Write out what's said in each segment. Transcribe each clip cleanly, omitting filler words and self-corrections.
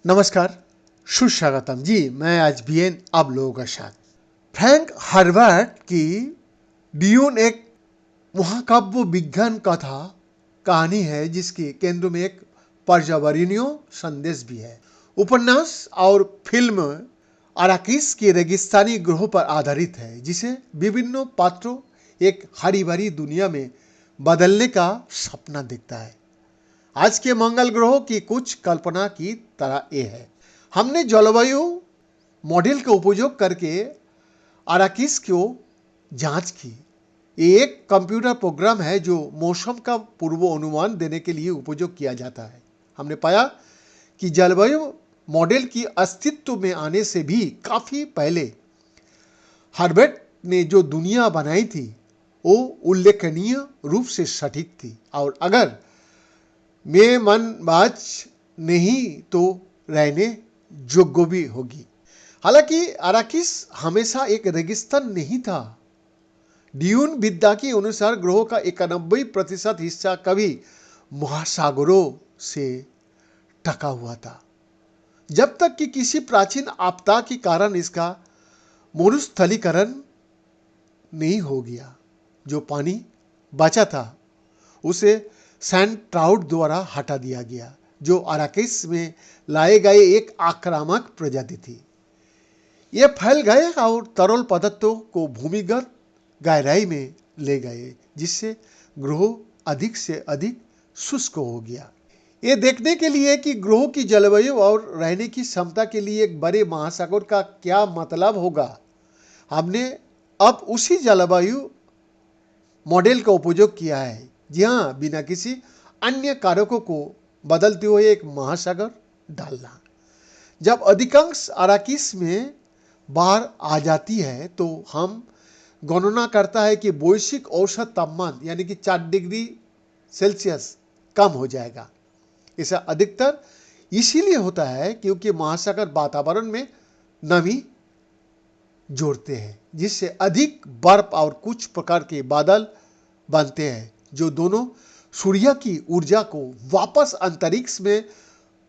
नमस्कार, सुस्वागतम जी। मैं आज बीएन आप लोगों का साथ। फ्रैंक हर्बर्ट की ड्यून एक महाकाव्य विज्ञान कथा कहानी है जिसके केंद्र में एक पर्यावरणीय संदेश भी है। उपन्यास और फिल्म अराकिस के रेगिस्तानी ग्रहों पर आधारित है जिसे विभिन्न पात्रों एक हरी भरी दुनिया में बदलने का सपना देखता है। आज के मंगल ग्रहों की कुछ कल्पना की तरह ये है। हमने जलवायु मॉडल का उपयोग करके अराकिस को जांच की। ये एक कंप्यूटर प्रोग्राम है जो मौसम का पूर्व अनुमान देने के लिए उपयोग किया जाता है। हमने पाया कि जलवायु मॉडल की अस्तित्व में आने से भी काफी पहले हर्बर्ट ने जो दुनिया बनाई थी वो उल्लेखनीय रूप से सटीक थी और अगर में मन बाज नहीं तो रहने योग्य भी होगी। हालांकि अराकिस हमेशा एक रेगिस्तान नहीं था। ड्यून विद्या के अनुसार ग्रहों का 91% हिस्सा कभी महासागरों से ढका हुआ था, जब तक कि किसी प्राचीन आपदा के कारण इसका मरुस्थलीकरण नहीं हो गया। जो पानी बचा था उसे सैंड ट्राउट द्वारा हटा दिया गया, जो अराकिस में लाए गए एक आक्रामक प्रजाति थी। ये फैल गए और तरल पदार्थों को भूमिगत गहराई में ले गए, जिससे ग्रह अधिक से अधिक शुष्क हो गया। ये देखने के लिए कि ग्रहों की जलवायु और रहने की क्षमता के लिए एक बड़े महासागर का क्या मतलब होगा, हमने अब उसी जलवायु मॉडल का उपयोग किया है। जी हाँ, बिना किसी अन्य कारकों को बदलते हुए एक महासागर डालना। जब अधिकांश अराकिस में बाढ़ आ जाती है तो हम गणना करता है कि वैश्विक औसत तापमान यानी कि 4 डिग्री सेल्सियस कम हो जाएगा। ऐसा अधिकतर इसीलिए होता है क्योंकि महासागर वातावरण में नमी जोड़ते हैं, जिससे अधिक बर्फ और कुछ प्रकार के बादल बनते हैं, जो दोनों सूर्य की ऊर्जा को वापस अंतरिक्ष में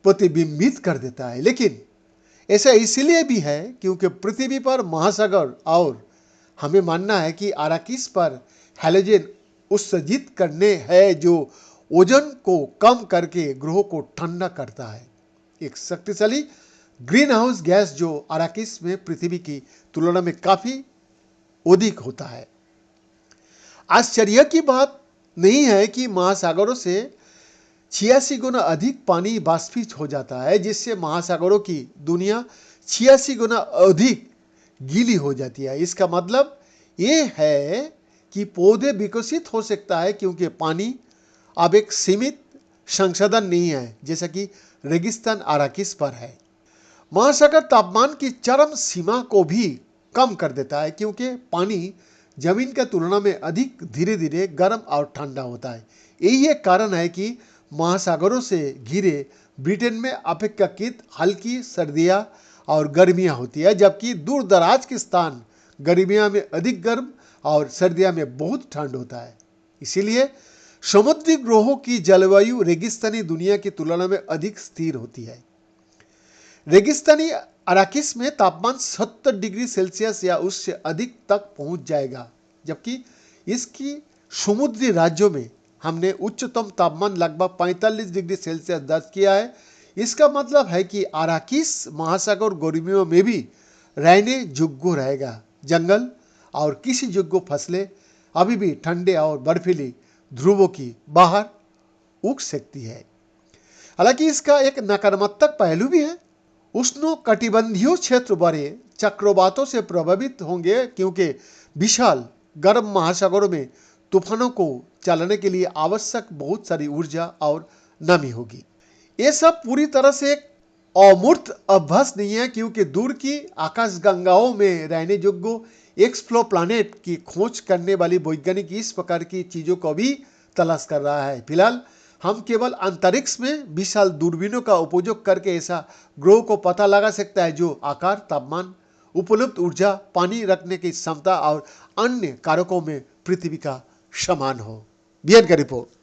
प्रतिबिंबित कर देता है। लेकिन ऐसा इसलिए भी है क्योंकि पृथ्वी पर महासागर और हमें मानना है कि अराकिस पर हैलोजन उत्सर्जित करने हैं जो ओजोन को कम करके ग्रहों को ठंडा करता है। एक शक्तिशाली ग्रीन हाउस गैस जो अराकिस में पृथ्वी की तुलना में काफी अधिक होता है। आश्चर्य की बात नहीं है कि महासागरों से 86 गुना अधिक पानी बाष्पीत हो जाता है, जिससे महासागरों की दुनिया 86 गुना अधिक गीली हो जाती है। इसका मतलब ये है कि पौधे विकसित हो सकता है क्योंकि पानी अब एक सीमित संसाधन नहीं है, जैसा कि रेगिस्तान अराकिस पर है। महासागर तापमान की चरम सीमा को भी कम कर देता है क्योंकि पानी जमीन की तुलना में अधिक धीरे धीरे गर्म और ठंडा होता है। यही एक कारण है कि महासागरों से घिरे ब्रिटेन में अपेक्षाकृत हल्की सर्दियां और गर्मियां होती है, जबकि दूर दराज के स्थान गर्मियां में अधिक गर्म और सर्दियां में बहुत ठंड होता है। इसीलिए समुद्री ग्रहों की जलवायु रेगिस्तानी दुनिया की तुलना में अधिक स्थिर होती है। रेगिस्तानी अराकिस में तापमान 70 डिग्री सेल्सियस या उससे अधिक तक पहुंच जाएगा, जबकि इसकी समुद्री राज्यों में हमने उच्चतम तापमान लगभग 45 डिग्री सेल्सियस दर्ज किया है। इसका मतलब है कि अराकिस महासागर गर्मियों में भी रहने योग्य रहेगा। जंगल और किसी योग्य फसलें अभी भी ठंडे और बर्फीली ध्रुवों की बाहर उग सकती है। हालांकि इसका एक नकारात्मक पहलू भी है। उष्ण कटिबंधीय क्षेत्र बड़े चक्रवातों से प्रभावित होंगे क्योंकि विशाल गर्म महासागरों में तूफानों को चलाने के लिए आवश्यक बहुत सारी ऊर्जा और नमी होगी। ये सब पूरी तरह से एक अमूर्त अभ्यास नहीं है क्योंकि दूर की आकाशगंगाओं में रहने योग्य एक्सप्लो प्लानेट की खोज करने वाली वैज्ञानिक इस प्रकार की चीजों को भी तलाश कर रहा है। फिलहाल हम केवल अंतरिक्ष में विशाल दूरबीनों का उपयोग करके ऐसा ग्रह को पता लगा सकता है जो आकार, तापमान, उपलब्ध ऊर्जा, पानी रखने की क्षमता और अन्य कारकों में पृथ्वी का समान हो। बीएन का रिपोर्ट।